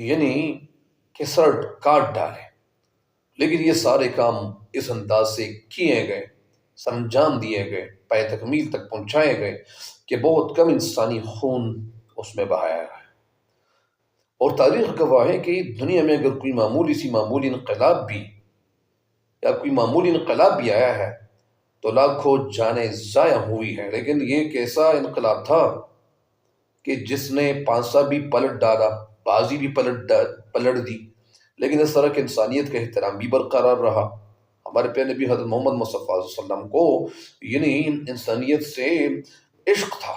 یعنی کہ سر کاٹ ڈالے، لیکن یہ سارے کام اس انداز سے کیے گئے، سر انجام دیے گئے، پائے تکمیل تک پہنچائے گئے کہ بہت کم انسانی خون اس میں بہایا گیا۔ اور تاریخ گواہ ہے کہ دنیا میں اگر کوئی معمولی انقلاب بھی یا کوئی معمولی انقلاب بھی آیا ہے تو لاکھوں جانیں ضائع ہوئی ہیں، لیکن یہ ایک ایسا انقلاب تھا کہ جس نے پانسا بھی پلٹ ڈالا، بازی بھی پلٹ دی، لیکن اس طرح کی انسانیت کا احترام بھی برقرار رہا۔ ہمارے پیارے نبی حضرت محمد مصطفیٰ صلی اللہ علیہ وسلم کو یعنی انسانیت سے عشق تھا،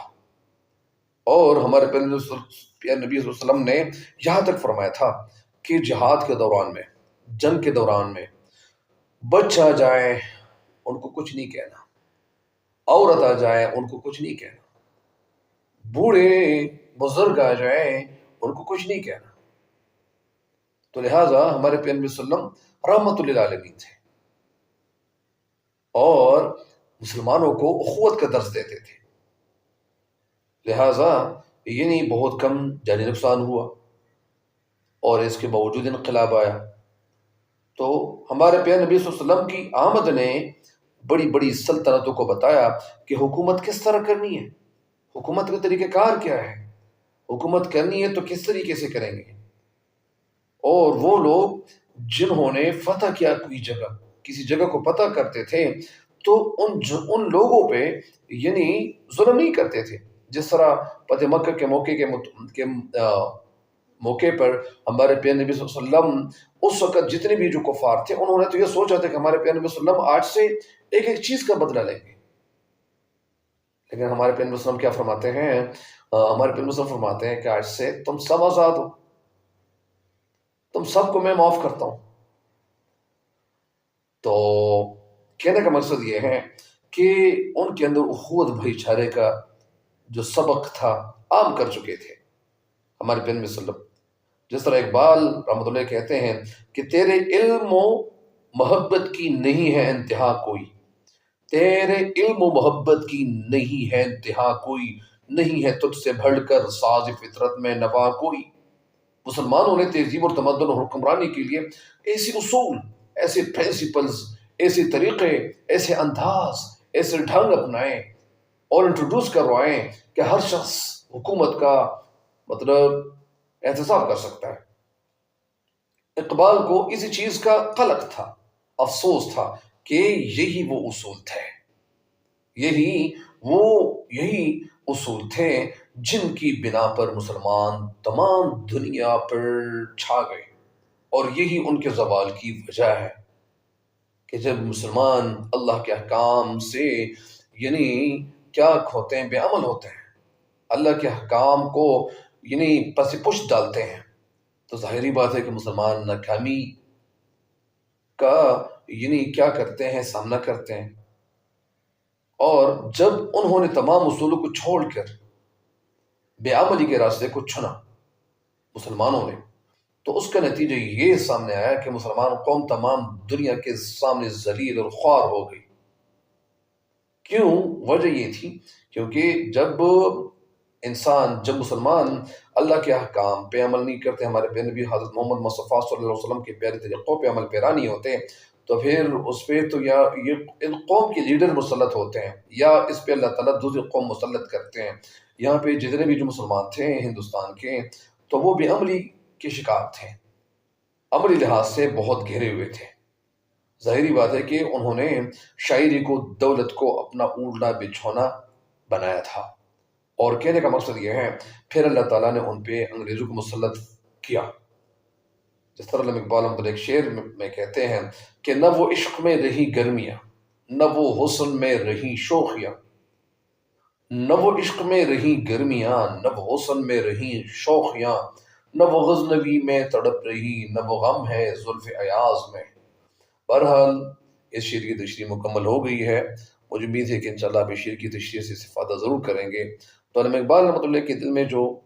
اور ہمارے پیارے نبی صلی اللہ علیہ وسلم نے یہاں تک فرمایا تھا کہ جہاد کے دوران میں، جنگ کے دوران میں بچہ آ جائے ان کو کچھ نہیں کہنا، عورت آ جائے ان کو کچھ نہیں کہنا، بوڑھے بزرگ آ جائیں ان کو کچھ نہیں کہنا۔ تو لہٰذا ہمارے پیارے نبی صلی اللہ علیہ وسلم رحمت للعالمین تھے اور مسلمانوں کو اخوت کا درس دیتے تھے، لہٰذا یعنی بہت کم جانی نقصان ہوا، اور اس کے باوجود انقلاب آیا۔ تو ہمارے پیارے نبی صلی اللہ علیہ وسلم کی آمد نے بڑی بڑی سلطنتوں کو بتایا کہ حکومت کس طرح کرنی ہے، حکومت کا طریقہ کار کیا ہے، حکومت کرنی ہے تو کس طریقے سے کریں گے۔ اور وہ لوگ جنہوں نے فتح کیا کوئی جگہ، کسی جگہ کو فتح کرتے تھے تو ان لوگوں پہ یعنی ظلم نہیں کرتے تھے، جس طرح فتح مکہ کے موقع پر ہمارے پیارے نبی صلی اللہ علیہ وسلم اس وقت جتنے بھی جو کفار تھے انہوں نے تو یہ سوچا تھا کہ ہمارے پیارے نبی صلی اللہ علیہ وسلم آج سے ایک ایک چیز کا بدلہ لیں گے، لیکن ہمارے پیارے نبی صلی اللہ علیہ وسلم کیا فرماتے ہیں، ہمارے پیارے نبی صلی اللہ علیہ وسلم فرماتے ہیں کہ آج سے تم سب آزاد ہو، تم سب کو میں معاف کرتا ہوں۔ تو کہنے کا مقصد یہ ہے کہ ان کے اندر اخوت بھائی چارے کا جو سبق تھا عام کر چکے تھے ہمارے پیارے نبی صلی اللہ علیہ وسلم۔ جس طرح اقبال رحمۃ اللہ کہتے ہیں کہ تیرے علم و محبت کی نہیں ہے انتہا کوئی، تیرے علم و محبت کی نہیں ہے انتہا کوئی، نہیں ہے تجھ سے بڑھ کر ساز فطرت میں نوا کوئی۔ مسلمانوں نے تہذیب اور تمدن اور حکمرانی کے لیے ایسے اصول، ایسے پرنسپلز، ایسے طریقے، ایسے انداز، ایسے ڈھنگ اپنائے اور انٹروڈیوس کروائیں کہ ہر شخص حکومت کا مطلب احتساب کر سکتا ہے۔ اقبال کو اسی چیز کا قلق تھا، افسوس تھا کہ یہی وہ اصول تھے، یہی اصول تھے جن کی بنا پر مسلمان تمام دنیا پر چھا گئے، اور یہی ان کے زوال کی وجہ ہے کہ جب مسلمان اللہ کے احکام سے یعنی کیا ہوتے ہیں، بے عمل ہوتے ہیں، اللہ کے احکام کو یعنی پس پشت ڈالتے ہیں، تو ظاہری بات ہے کہ مسلمان ناکامی کا یعنی کیا کرتے ہیں، سامنا کرتے ہیں۔ اور جب انہوں نے تمام اصولوں کو چھوڑ کر بے عملی کے راستے کو چنا مسلمانوں نے، تو اس کا نتیجہ یہ سامنے آیا کہ مسلمان قوم تمام دنیا کے سامنے ذلیل اور خوار ہو گئی۔ کیوں؟ وجہ یہ تھی کیونکہ جب مسلمان اللہ کے احکام پہ عمل نہیں کرتے، ہمارے پیارے نبی حضرت محمد مصطفیٰ صلی اللہ علیہ وسلم کے پیارے طریقوں پہ عمل پیرا نہیں ہوتے، تو پھر اس پہ تو یا یہ ان قوم کے لیڈر مسلط ہوتے ہیں، یا اس پہ اللہ تعالیٰ دوسری قوم مسلط کرتے ہیں۔ یہاں پہ جتنے بھی جو مسلمان تھے ہندوستان کے، تو وہ بے عملی کے شکار تھے، عملی لحاظ سے بہت گھرے ہوئے تھے۔ ظاہری بات ہے کہ انہوں نے شاعری کو، دولت کو اپنا اوڑھنا بچھونا بنایا تھا، اور کہنے کا مقصد یہ ہے پھر اللہ تعالیٰ نے ان پہ انگریزوں کو مسلط کیا۔ جس طرح علامہ اقبال رحمۃ اللہ ایک شعر میں کہتے ہیں کہ نہ وہ عشق میں رہی گرمیاں، نہ وہ حسن میں رہی شوخیاں، نہ وہ عشق میں رہی گرمیاں، نہ وہ حسن میں رہی شوخیاں، نہ وہ غزنوی میں تڑپ رہی، نہ وہ غم ہے زلف ایاز میں۔ بہرحال اس شعر کی تشریح مکمل ہو گئی ہے، مجھے امید ہے کہ انشاءاللہ آپ اس شعر کی تشریح سے استفادہ ضرور کریں گے۔ تو علامہ اقبال رحمۃ اللہ کے دل میں جو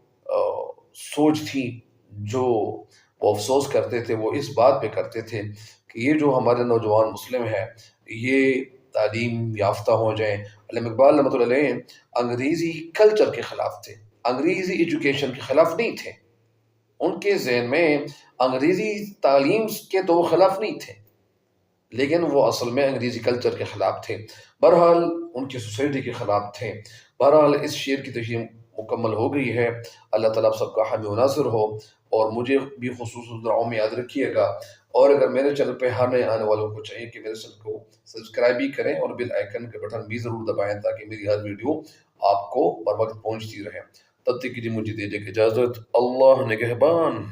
سوچ تھی، جو وہ افسوس کرتے تھے، وہ اس بات پہ کرتے تھے کہ یہ جو ہمارے نوجوان مسلم ہیں یہ تعلیم یافتہ ہو جائیں۔ علامہ اقبال رحمۃ اللہ علیہ انگریزی کلچر کے خلاف تھے، انگریزی ایجوکیشن کے خلاف نہیں تھے، ان کے ذہن میں انگریزی تعلیم کے تو وہ خلاف نہیں تھے، لیکن وہ اصل میں انگریزی کلچر کے خلاف تھے، بہرحال ان کی سوسائٹی کے خلاف تھے۔ بہرحال اس شعر کی تشریح مکمل ہو گئی ہے۔ اللہ تعالیٰ آپ سب کا حامی و ناصر ہو، اور مجھے بھی خصوصاً دعاؤں میں یاد رکھیے گا۔ اور اگر میرے چینل پہ ہر نئے آنے والوں کو چاہیے کہ میرے چینل کو سبسکرائب بھی کریں اور بیل آئیکن کے بٹن بھی ضرور دبائیں تاکہ میری ہر ویڈیو آپ کو بر وقت پہنچتی رہے۔ تب تک کے لیے مجھے دیجیے اجازت۔ اللہ نگہبان۔